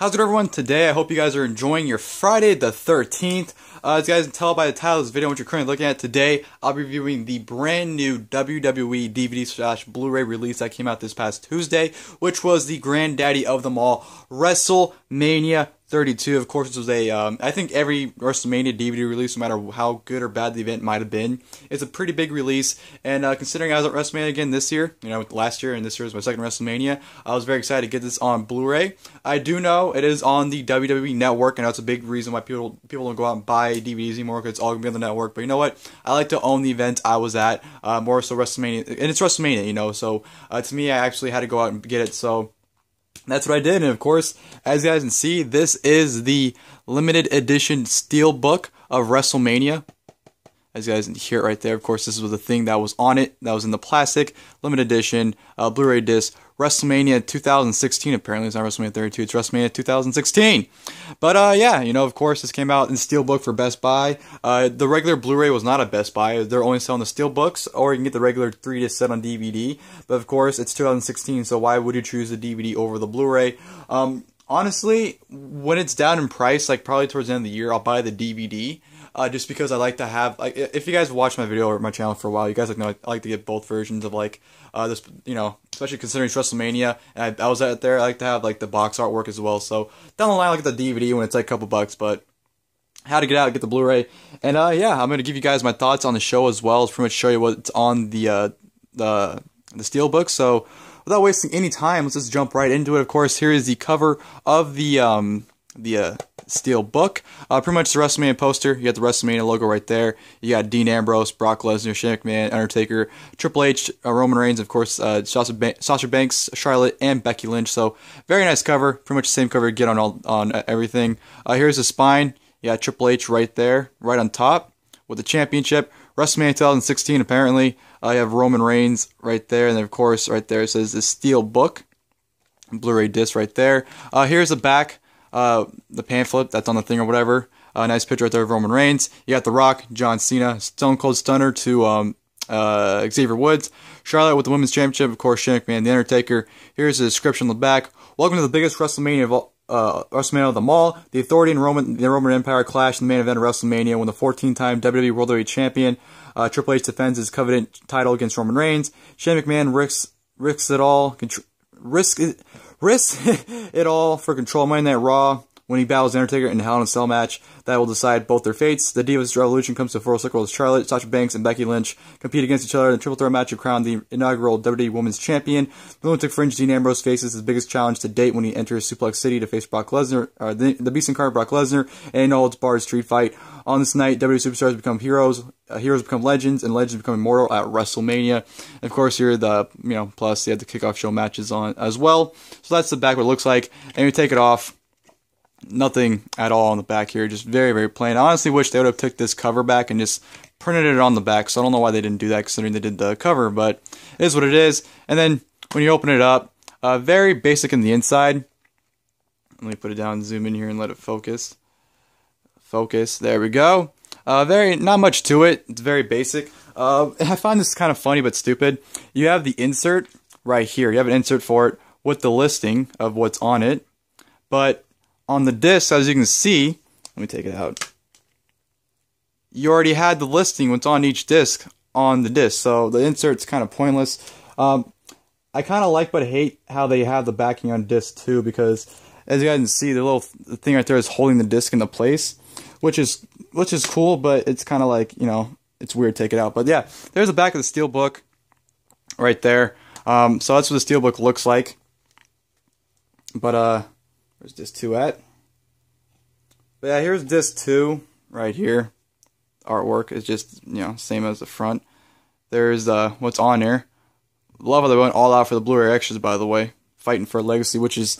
How's it everyone today? I hope you guys are enjoying your Friday the 13th. As you guys can tell by the title of this video, what you're currently looking at today, I'll be reviewing the brand new WWE DVD / Blu-ray release that came out this past Tuesday, which was the granddaddy of them all, WrestleMania 32. Of course, this was a, I think every WrestleMania DVD release, no matter how good or bad the event might have been, it's a pretty big release. And considering I was at WrestleMania again this year, you know, last year, and this year was my second WrestleMania, I was very excited to get this on Blu-ray. I do know it is on the WWE Network, and that's a big reason why people don't go out and buy DVDs anymore, because it's all going to be on the network. But you know what? I like to own the event I was at, more so WrestleMania, and it's WrestleMania, you know, so to me, I actually had to go out and get it, so that's what I did. And of course, as you guys can see, this is the limited edition Steelbook of WrestleMania. As you guys can hear it right there, of course, this was the thing that was on it, that was in the plastic, limited edition, Blu-ray disc, WrestleMania 2016, apparently it's not WrestleMania 32, it's WrestleMania 2016. But yeah, you know, of course, this came out in Steelbook for Best Buy. The regular Blu-ray was not at Best Buy, they're only selling the Steelbooks, or you can get the regular 3-disc set on DVD. But of course, it's 2016, so why would you choose the DVD over the Blu-ray? Honestly, when it's down in price, like probably towards the end of the year, I'll buy the DVD. Just because I like to have, like, if you guys watch my video or my channel for a while, you guys like know I like to get both versions of, like, this, you know, especially considering it's WrestleMania, and I was out there, I like to have, like, the box artwork as well, so down the line, I like the DVD when it's, like, a couple bucks, but how to get out and get the Blu-ray, and, yeah, I'm going to give you guys my thoughts on the show as well, as pretty much show you what's on the Steelbook, so without wasting any time, let's just jump right into it. Of course, here is the cover of the Steelbook. Pretty much the WrestleMania poster. You got the WrestleMania logo right there. You got Dean Ambrose, Brock Lesnar, Shane McMahon, Undertaker, Triple H, Roman Reigns, of course, Sasha Banks, Charlotte, and Becky Lynch. So very nice cover. Pretty much the same cover you get on everything. Here's the spine. You got Triple H right there, right on top with the championship. WrestleMania 2016. Apparently, you have Roman Reigns right there, and then of course right there it says the Steelbook Blu-ray disc right there. Here's the back. The pamphlet that's on the thing or whatever. Nice picture right there of Roman Reigns. You got The Rock, John Cena, Stone Cold Stunner to Xavier Woods, Charlotte with the Women's Championship, of course, Shane McMahon, The Undertaker. Here's the description on the back. Welcome to the biggest WrestleMania of them all. The Authority and the Roman Empire clash in the main event of WrestleMania when the 14-time WWE World Heavyweight Champion Triple H defends his coveted title against Roman Reigns. Shane McMahon risks it all. Risk it all for control Monday Night Raw when he battles The Undertaker in a Hell in a Cell match that will decide both their fates. The Divas Revolution comes to full circle as Charlotte, Sasha Banks, and Becky Lynch compete against each other in a triple threat match to crown the inaugural WWE Women's Champion. The Lunatic Fringe Dean Ambrose faces his biggest challenge to date when he enters Suplex City to face Brock Lesnar, the Beast Incarnate Brock Lesnar, and a no-holds-barred street fight. On this night, WWE superstars become heroes, heroes become legends, and legends become immortal at WrestleMania. And of course, here the, you know, plus you have the kickoff show matches on as well. So that's the back what it looks like. And you take it off, nothing at all on the back here, just very, very plain. I honestly wish they would have took this cover back and just printed it on the back, so I don't know why they didn't do that considering they did the cover, but it is what it is. And then when you open it up, very basic in the inside. Let me put it down, zoom in here and let it focus. Focus, there we go. Not much to it, it's very basic. I find this kind of funny but stupid. You have the insert right here, you have an insert for it with the listing of what's on it, but on the disc, as you can see, let me take it out, you already had the listing, what's on each disc, on the disc, so the insert's kind of pointless. I kind of like but hate how they have the backing on disc too, because as you guys can see, the little thing right there is holding the disc into place, which is cool, but it's kind of like, you know, it's weird to take it out. But yeah, there's the back of the Steelbook right there. So that's what the Steelbook looks like. But where's disc 2 at? But yeah, here's disc 2 right here. Artwork is just, you know, same as the front. There's what's on here. Love how they went all out for the Blu-ray extras, by the way. Fighting for a legacy, which is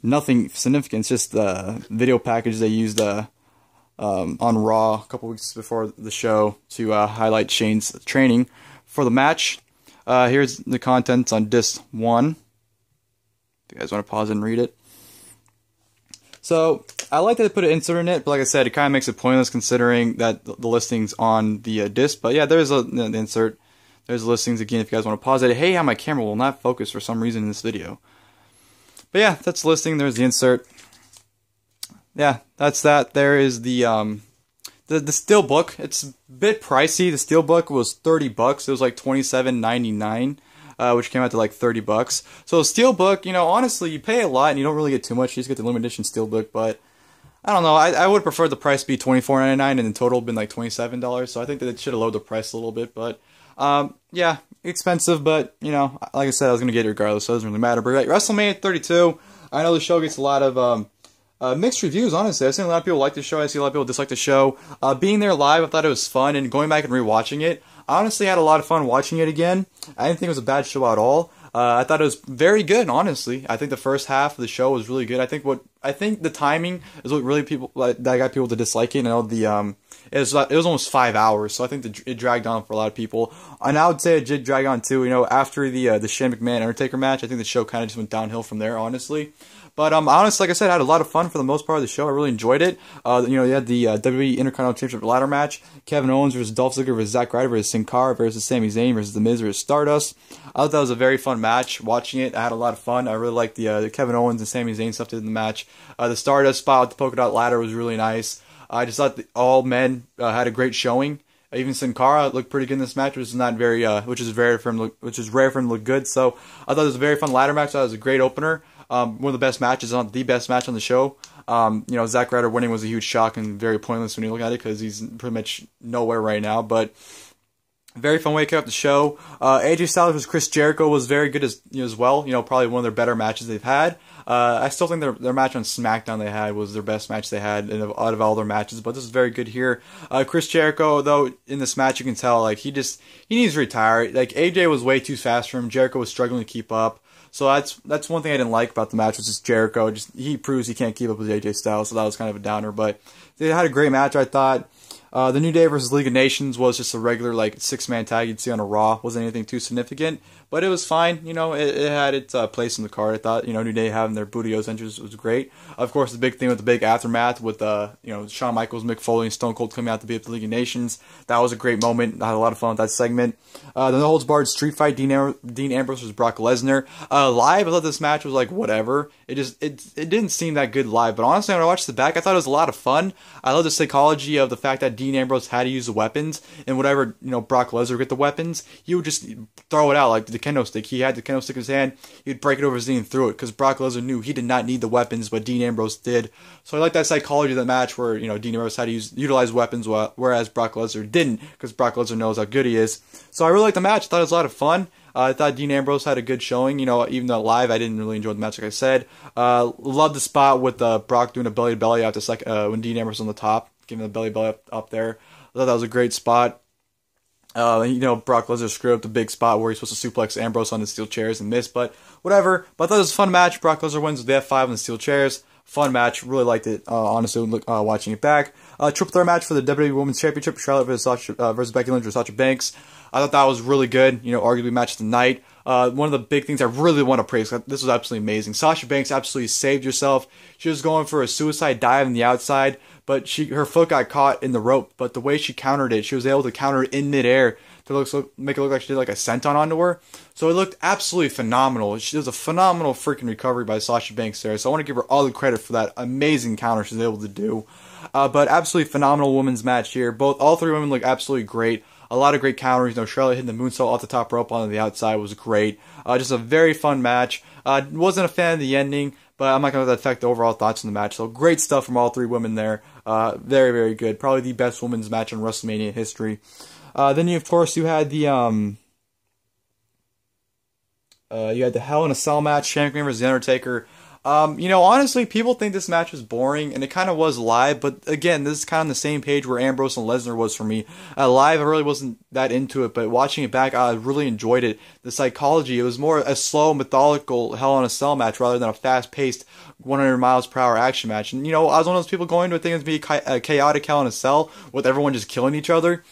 nothing significant. It's just the video package they used on Raw a couple weeks before the show to highlight Shane's training for the match. Here's the contents on disc 1. If you guys want to pause it and read it. So, I like that they put an insert in it, but like I said, it kind of makes it pointless considering that the listing's on the disc. But yeah, there's the insert. There's the listings again if you guys want to pause it. Hey, how my camera will not focus for some reason in this video. But yeah, that's the listing. There's the insert. yeah, that's that. There is the Steelbook. It's a bit pricey. The Steelbook was $30. It was like $27.99. Which came out to like $30. So Steelbook, you know, honestly, you pay a lot and you don't really get too much. You just get the limited edition Steelbook, but I don't know. I would prefer the price be $24.99 and in total been like $27. So I think that it should have lowered the price a little bit, but yeah, expensive, but you know, like I said, I was gonna get it regardless, so it doesn't really matter. But right, WrestleMania 32. I know the show gets a lot of mixed reviews, honestly. I've seen a lot of people like the show. I see a lot of people dislike the show. Being there live, I thought it was fun, and going back and rewatching it, I honestly had a lot of fun watching it again. I didn't think it was a bad show at all. I thought it was very good, honestly. I think the first half of the show was really good. I think the timing is what really that got people to dislike it. You know, it was almost 5 hours, so I think it dragged on for a lot of people. And I would say it did drag on too. You know, after the Shane McMahon Undertaker match, I think the show kind of just went downhill from there, honestly. But honestly, like I said, I had a lot of fun for the most part of the show. I really enjoyed it. You know, you had the WWE Intercontinental Championship ladder match: Kevin Owens versus Dolph Ziggler versus Zack Ryder versus Cara versus Sami Zayn versus The Miz versus Stardust. I thought that was a very fun match. Watching it, I had a lot of fun. I really liked the Kevin Owens and Sami Zayn stuff they did in the match. The Stardust spot with the polka dot ladder was really nice. I just thought all men had a great showing. Even Sin Cara looked pretty good in this match, which is not very, which is rare for him to look good. So I thought it was a very fun ladder match. I thought it was a great opener. One of the best matches the best match on the show. You know, Zack Ryder winning was a huge shock and very pointless when you look at it because he's pretty much nowhere right now. But very fun way to kick off the show. AJ Styles versus Chris Jericho was very good as well. You know, probably one of their better matches they've had. I still think their match on SmackDown they had was their best match they had out of all their matches, but this is very good here. Chris Jericho, though, in this match you can tell like he needs to retire. Like AJ was way too fast for him. Jericho was struggling to keep up. So that's one thing I didn't like about the match was just Jericho. He proves he can't keep up with AJ Styles, so that was kind of a downer. But they had a great match, I thought. The New Day versus League of Nations was just a regular like 6-man tag you'd see on a Raw. Wasn't anything too significant, but it was fine. You know, it had its place in the card. I thought, you know, New Day having their Booty-O's entrance was great. Of course, the big thing with the big aftermath with you know, Shawn Michaels, Mick Foley, and Stone Cold coming out to beat up the League of Nations. That was a great moment. I had a lot of fun with that segment. The No Holds Barred street fight, Dean Ambrose versus Brock Lesnar. Live, I thought this match was like whatever. It didn't seem that good live, but honestly, when I watched it back, I thought it was a lot of fun. I love the psychology of the fact that Dean Ambrose had to use the weapons, and whatever, you know, Brock Lesnar get the weapons, he would just throw it out like the kendo stick. He had the kendo stick in his hand, he'd break it over his knee and throw it, because Brock Lesnar knew he did not need the weapons, but Dean Ambrose did. So I like that psychology of the match where, you know, Dean Ambrose had to utilize weapons, whereas Brock Lesnar didn't, because Brock Lesnar knows how good he is. So I really liked the match. I thought it was a lot of fun. I thought Dean Ambrose had a good showing. You know, even though live, I didn't really enjoy the match, like I said. Loved the spot with Brock doing a belly-to-belly out when Dean Ambrose was on the top, giving the belly-to-belly up there. I thought that was a great spot. You know, Brock Lesnar screwed up the big spot where he's supposed to suplex Ambrose on the steel chairs and missed, but whatever. But I thought it was a fun match. Brock Lesnar wins with the F5 on the steel chairs. Fun match. Really liked it, honestly, watching it back. Triple threat match for the WWE Women's Championship. Charlotte versus Becky Lynch versus Sasha Banks. I thought that was really good. You know, arguably match of the night. One of the big things I really want to praise, this was absolutely amazing. Sasha Banks absolutely saved herself. She was going for a suicide dive on the outside, but her foot got caught in the rope. But the way she countered it, she was able to counter it in midair to make it look like she did like a senton onto her. So it looked absolutely phenomenal. She does a phenomenal freaking recovery by Sasha Banks there. So I want to give her all the credit for that amazing counter she's able to do. But absolutely phenomenal women's match here. All three women look absolutely great. A lot of great counters. You know, Charlotte hitting the moonsault off the top rope onto the outside was great. Just a very fun match. Wasn't a fan of the ending, but I'm not going to let that affect the overall thoughts on the match. So great stuff from all three women there. Very, very good. Probably the best women's match in WrestleMania history. Then you, of course, you had the Hell in a Cell match, Shane McMahon versus The Undertaker. You know, honestly, people think this match was boring, and it kind of was live, but again, this is kind of on the same page where Ambrose and Lesnar was for me. Live, I really wasn't that into it, but watching it back, I really enjoyed it. The psychology, it was more a slow, methodical Hell in a Cell match rather than a fast-paced 100 miles per hour action match. And, you know, I was one of those people going to it thinking it was going to be a chaotic Hell in a Cell with everyone just killing each other.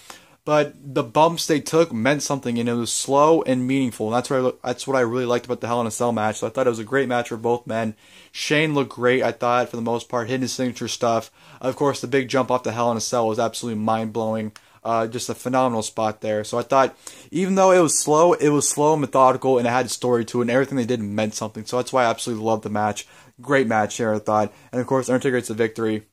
But the bumps they took meant something, and it was slow and meaningful. And that's what I really liked about the Hell in a Cell match. So I thought it was a great match for both men. Shane looked great, I thought, for the most part, hitting his signature stuff. Of course, the big jump off the Hell in a Cell was absolutely mind-blowing. Just a phenomenal spot there. So I thought, even though it was slow and methodical, and it had a story to it, and everything they did meant something. So that's why I absolutely loved the match. Great match here, I thought. And of course, Undertaker gets the victory.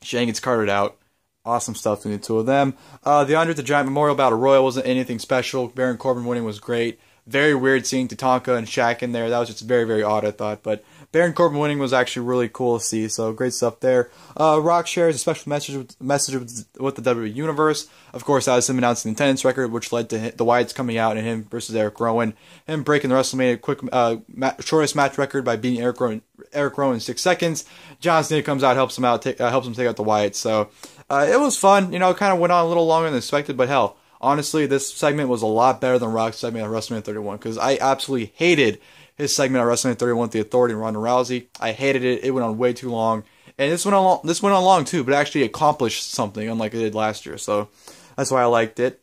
Shane gets carted out. Awesome stuff between the two of them. The Andre the Giant Memorial Battle Royal wasn't anything special. Baron Corbin winning was great. Very weird seeing Tatanka and Shaq in there. That was just very, very odd, I thought. But Baron Corbin winning was actually really cool to see. So great stuff there. Rock shares a special message with the WWE Universe. Of course, that was him announcing the attendance record, which led to the Wyatts coming out and him versus Eric Rowan. Him breaking the WrestleMania shortest match record by beating Eric Rowan in 6 seconds. John Cena comes out, helps him out, helps him take out the Wyatts. So it was fun. You know, it kind of went on a little longer than expected, but hell, honestly, this segment was a lot better than Rock's segment at WrestleMania 31, because I absolutely hated his segment at WrestleMania 31 with the Authority and Ronda Rousey. I hated it. It went on way too long. And this went on long too, but it actually accomplished something, unlike it did last year. So that's why I liked it.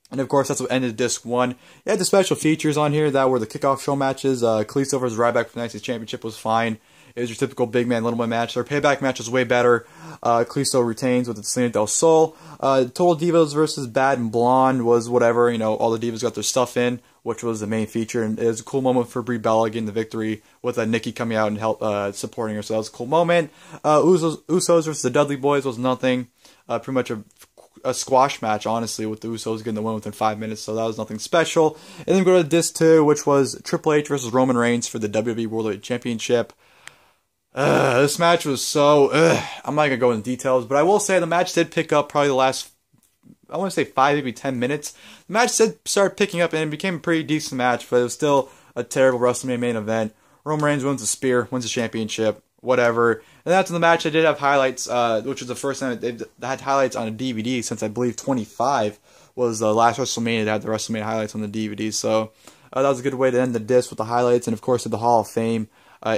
And of course, that's what ended Disc 1. You had the special features on here that were the kickoff show matches. Kalisto vs. Ryback for the United States Championship was fine. It was your typical big man, little man match. Their payback match was way better. Kalisto retains with the Selena del Sol. Total Divas versus Bad and Blonde was whatever. You know, all the Divas got their stuff in, which was the main feature. And it was a cool moment for Brie Bella getting the victory with Nikki coming out and supporting her. So that was a cool moment. Usos versus the Dudley Boyz was nothing. Pretty much a squash match, honestly, with the Usos getting the win within 5 minutes. So that was nothing special. And then we go to Disc 2, which was Triple H versus Roman Reigns for the WWE World Championship. This match was so... I'm not going to go into details, but I will say the match did pick up probably the last, I want to say 5, maybe 10 minutes. The match did start picking up and it became a pretty decent match, but it was still a terrible WrestleMania main event. Roman Reigns wins the spear, wins the championship, whatever. And after the match, I did have highlights, which was the first time they've had highlights on a DVD since I believe 25 was the last WrestleMania that had the WrestleMania highlights on the DVD. So that was a good way to end the disc with the highlights, and of course the Hall of Fame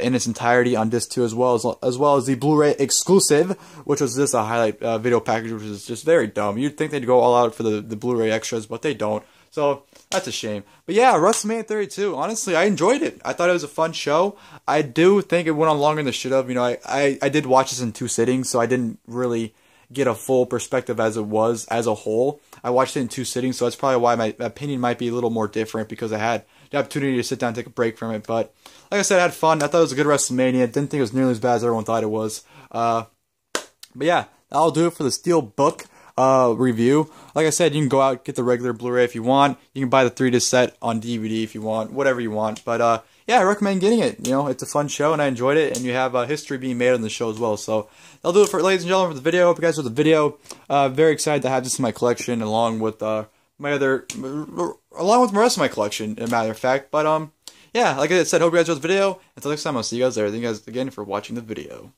in its entirety on disc 2, as well as the Blu-ray exclusive, which was just a highlight video package, which is just very dumb. You'd think they'd go all out for the Blu-ray extras, but they don't. So that's a shame. But yeah, WrestleMania 32. Honestly, I enjoyed it. I thought it was a fun show. I do think it went on longer than it should have. You know, I did watch this in 2 sittings, so I didn't really get a full perspective as it was as a whole. I watched it in 2 sittings, so that's probably why my opinion might be a little more different, because I had the opportunity to sit down and take a break from it. But like I said, I had fun. I thought it was a good WrestleMania. Didn't think it was nearly as bad as everyone thought it was. But yeah, that'll do it for the Steelbook review. Like I said, you can go out, get the regular Blu-ray if you want. You can buy the 3-disc set on DVD if you want, whatever you want. But yeah, I recommend getting it. You know, it's a fun show and I enjoyed it, and you have history being made on the show as well. So that'll do it for, ladies and gentlemen, for the video. Hope you guys enjoyed the video. Very excited to have this in my collection along with along with the rest of my collection, as a matter of fact. But yeah, like I said, hope you guys enjoyed the video. Until next time, I'll see you guys there. Thank you guys again for watching the video.